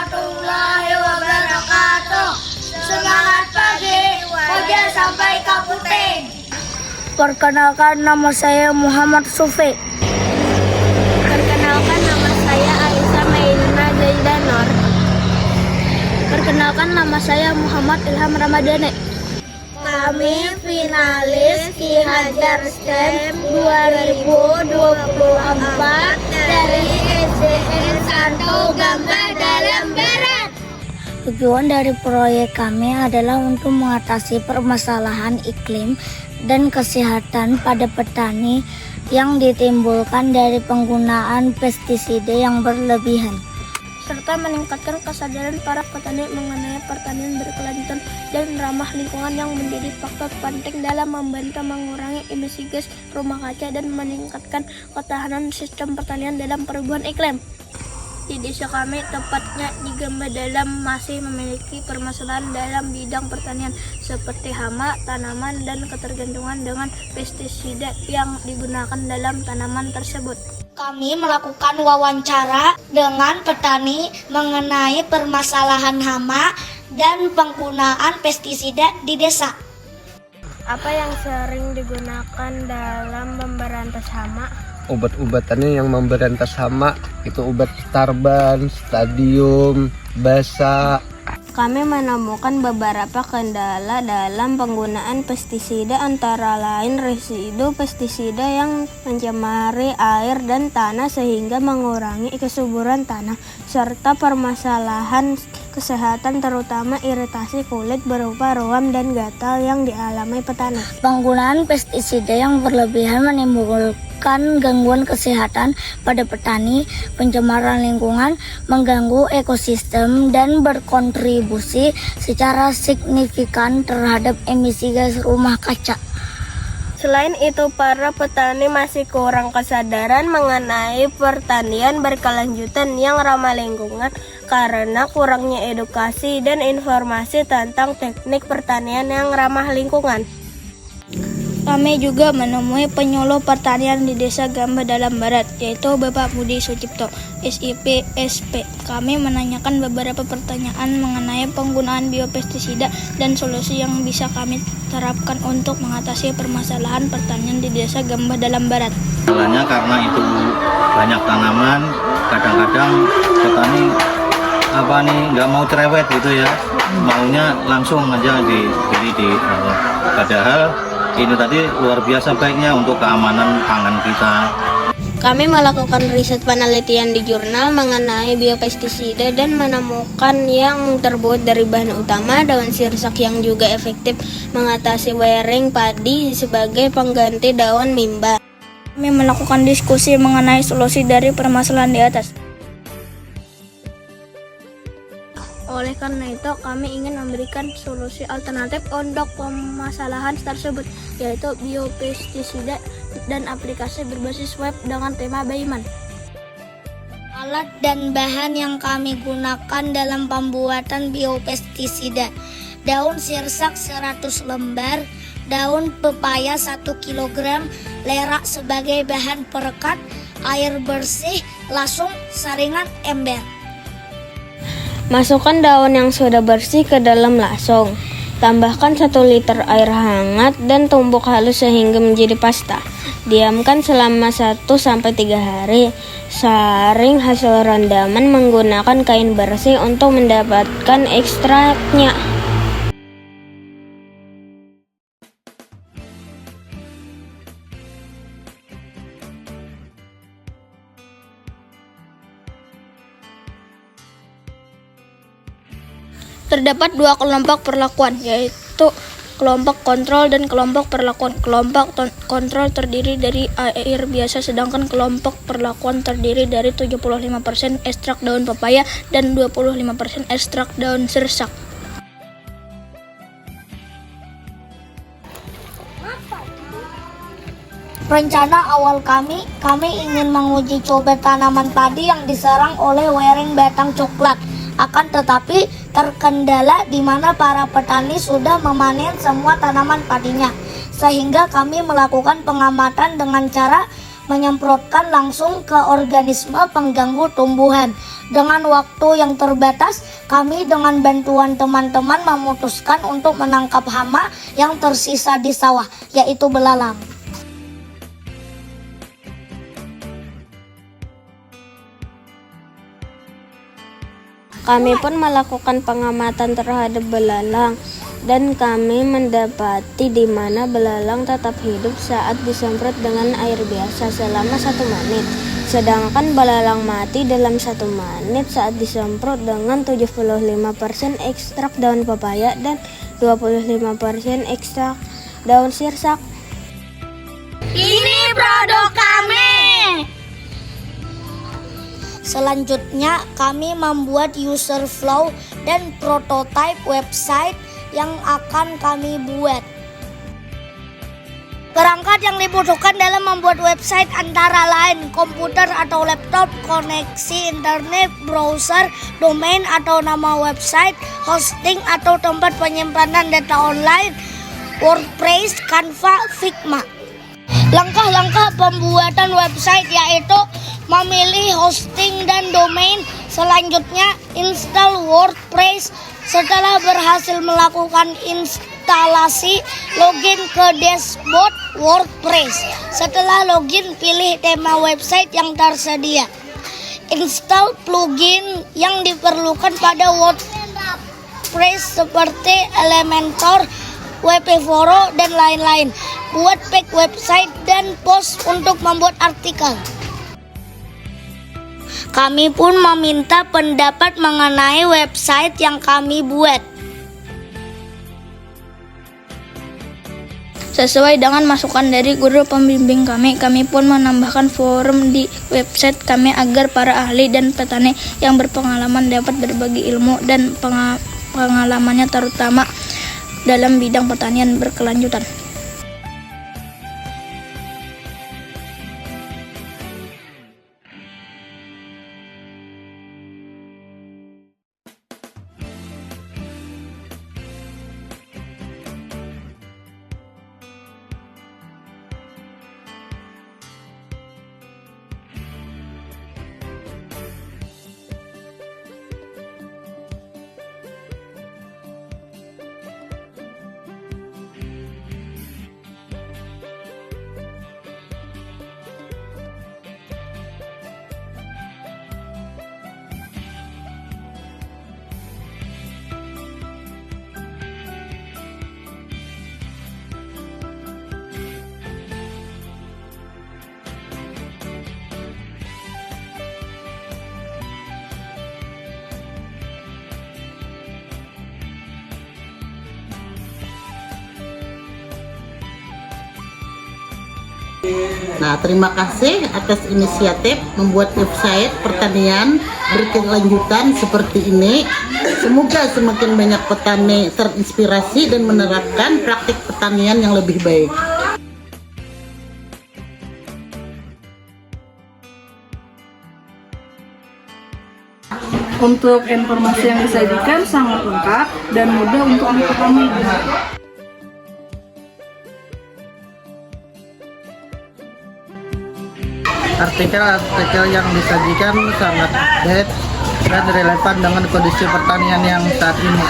warahmatullahi wabarakatuh. Semangat pagi, Koja sampai Kabupaten. Perkenalkan, nama saya Muhammad Sufi. Perkenalkan, nama saya Aisyah Mailina Zaidanor. Perkenalkan, nama saya Muhammad Ilham Ramadhani. Kami finalis Ki Hajar STEM 2024 dari SDN Santo Gamba Dalam Barat. Tujuan dari proyek kami adalah untuk mengatasi permasalahan iklim dan kesehatan pada petani yang ditimbulkan dari penggunaan pestisida yang berlebihan, Serta meningkatkan kesadaran para petani mengenai pertanian berkelanjutan dan ramah lingkungan yang menjadi faktor penting dalam membantu mengurangi emisi gas rumah kaca dan meningkatkan ketahanan sistem pertanian dalam perubahan iklim. Di desa kami, tepatnya di Gamba Dalam, masih memiliki permasalahan dalam bidang pertanian seperti hama tanaman dan ketergantungan dengan pestisida yang digunakan dalam tanaman tersebut. Kami melakukan wawancara dengan petani mengenai permasalahan hama dan penggunaan pestisida di desa. Apa yang sering digunakan dalam memberantas hama? Obat-obatannya yang memberantas hama itu obat Starban, Stadium, Basa. Kami menemukan beberapa kendala dalam penggunaan pestisida, antara lain residu pestisida yang mencemari air dan tanah sehingga mengurangi kesuburan tanah, serta permasalahan kesehatan terutama iritasi kulit berupa ruam dan gatal yang dialami petani. Penggunaan pestisida yang berlebihan menimbulkan gangguan kesehatan pada petani, pencemaran lingkungan, mengganggu ekosistem, dan berkontribusi secara signifikan terhadap emisi gas rumah kaca. Selain itu, para petani masih kurang kesadaran mengenai pertanian berkelanjutan yang ramah lingkungan karena kurangnya edukasi dan informasi tentang teknik pertanian yang ramah lingkungan. Kami juga menemui penyuluh pertanian di Desa Gamba Dalam Barat, yaitu Bapak Budi Sucipto, SIP, SP. Kami menanyakan beberapa pertanyaan mengenai penggunaan biopestisida dan solusi yang bisa kami terapkan untuk mengatasi permasalahan pertanian di Desa Gamba Dalam Barat. Salahnya karena itu banyak tanaman, kadang-kadang petani nggak mau cerewet gitu ya, maunya langsung aja dibeli padahal ini tadi luar biasa baiknya untuk keamanan pangan kita. Kami melakukan riset penelitian di jurnal mengenai biopestisida dan menemukan yang terbuat dari bahan utama daun sirsak yang juga efektif mengatasi wearing padi sebagai pengganti daun mimba. Kami melakukan diskusi mengenai solusi dari permasalahan di atas. Oleh karena itu, kami ingin memberikan solusi alternatif untuk permasalahan tersebut, yaitu biopestisida dan aplikasi berbasis web dengan tema Baiman. Alat dan bahan yang kami gunakan dalam pembuatan biopestisida: daun sirsak 100 lembar, daun pepaya 1 kg, lerak sebagai bahan perekat, air bersih, lasung, saringan, ember. Masukkan daun yang sudah bersih ke dalam lasung. Tambahkan 1 liter air hangat dan tumbuk halus sehingga menjadi pasta. Diamkan selama 1-3 hari. Saring hasil rendaman menggunakan kain bersih untuk mendapatkan ekstraknya. Terdapat 2 kelompok perlakuan, yaitu kelompok kontrol dan kelompok perlakuan. Kelompok kontrol terdiri dari air biasa, sedangkan kelompok perlakuan terdiri dari 75% ekstrak daun pepaya dan 25% ekstrak daun sirsak. Rencana awal kami ingin menguji coba tanaman padi yang diserang oleh wearing batang coklat. Akan tetapi terkendala di mana para petani sudah memanen semua tanaman padinya, sehingga kami melakukan pengamatan dengan cara menyemprotkan langsung ke organisme pengganggu tumbuhan. Dengan waktu yang terbatas, kami dengan bantuan teman-teman memutuskan untuk menangkap hama yang tersisa di sawah, yaitu belalang. Kami pun melakukan pengamatan terhadap belalang dan kami mendapati di mana belalang tetap hidup saat disemprot dengan air biasa selama 1 menit. Sedangkan belalang mati dalam 1 menit saat disemprot dengan 75% ekstrak daun pepaya dan 25% ekstrak daun sirsak. Ini produk kami. Selanjutnya, kami membuat user flow dan prototype website yang akan kami buat. Perangkat yang dibutuhkan dalam membuat website antara lain komputer atau laptop, koneksi internet, browser, domain atau nama website, hosting atau tempat penyimpanan data online, WordPress, Canva, Figma. Langkah-langkah pembuatan website yaitu memilih hosting dan domain. Selanjutnya, install WordPress. Setelah berhasil melakukan instalasi, login ke dashboard WordPress. Setelah login, pilih tema website yang tersedia. Install plugin yang diperlukan pada WordPress seperti Elementor, WP-Foro, dan lain-lain. Buat page website dan post untuk membuat artikel. Kami pun meminta pendapat mengenai website yang kami buat. Sesuai dengan masukan dari guru pembimbing kami pun menambahkan forum di website kami agar para ahli dan petani yang berpengalaman dapat berbagi ilmu dan pengalamannya terutama dalam bidang pertanian berkelanjutan. Nah, terima kasih atas inisiatif membuat website pertanian berkelanjutan seperti ini. Semoga semakin banyak petani terinspirasi dan menerapkan praktik pertanian yang lebih baik. Untuk informasi yang disajikan sangat lengkap dan mudah untuk dipahami. Artikel yang disajikan sangat update dan relevan dengan kondisi pertanian yang saat ini.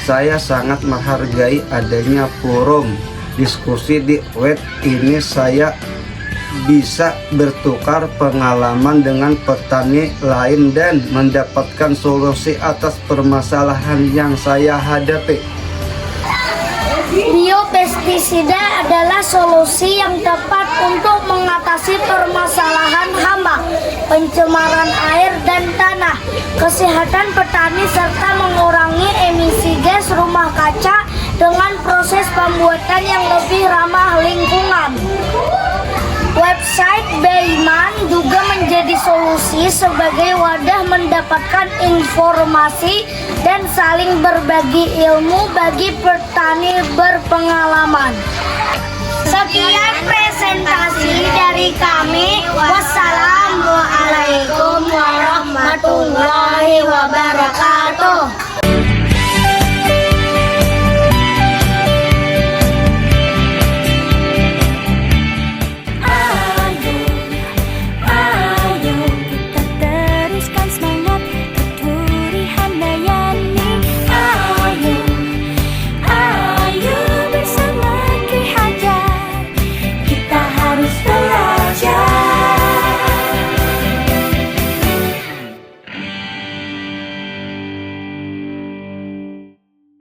Saya sangat menghargai adanya forum diskusi di web ini. Saya bisa bertukar pengalaman dengan petani lain dan mendapatkan solusi atas permasalahan yang saya hadapi. Biopestisida adalah solusi yang tepat untuk mengatasi permasalahan hama, pencemaran air dan tanah, kesehatan petani serta mengurangi emisi gas rumah kaca dengan proses pembuatan yang lebih ramah lingkungan. Website Beiman juga menjadi solusi sebagai wadah mendapatkan informasi dan saling berbagi ilmu bagi petani berpengalaman. Sekian presentasi dari kami. Wassalamualaikum warahmatullahi wabarakatuh.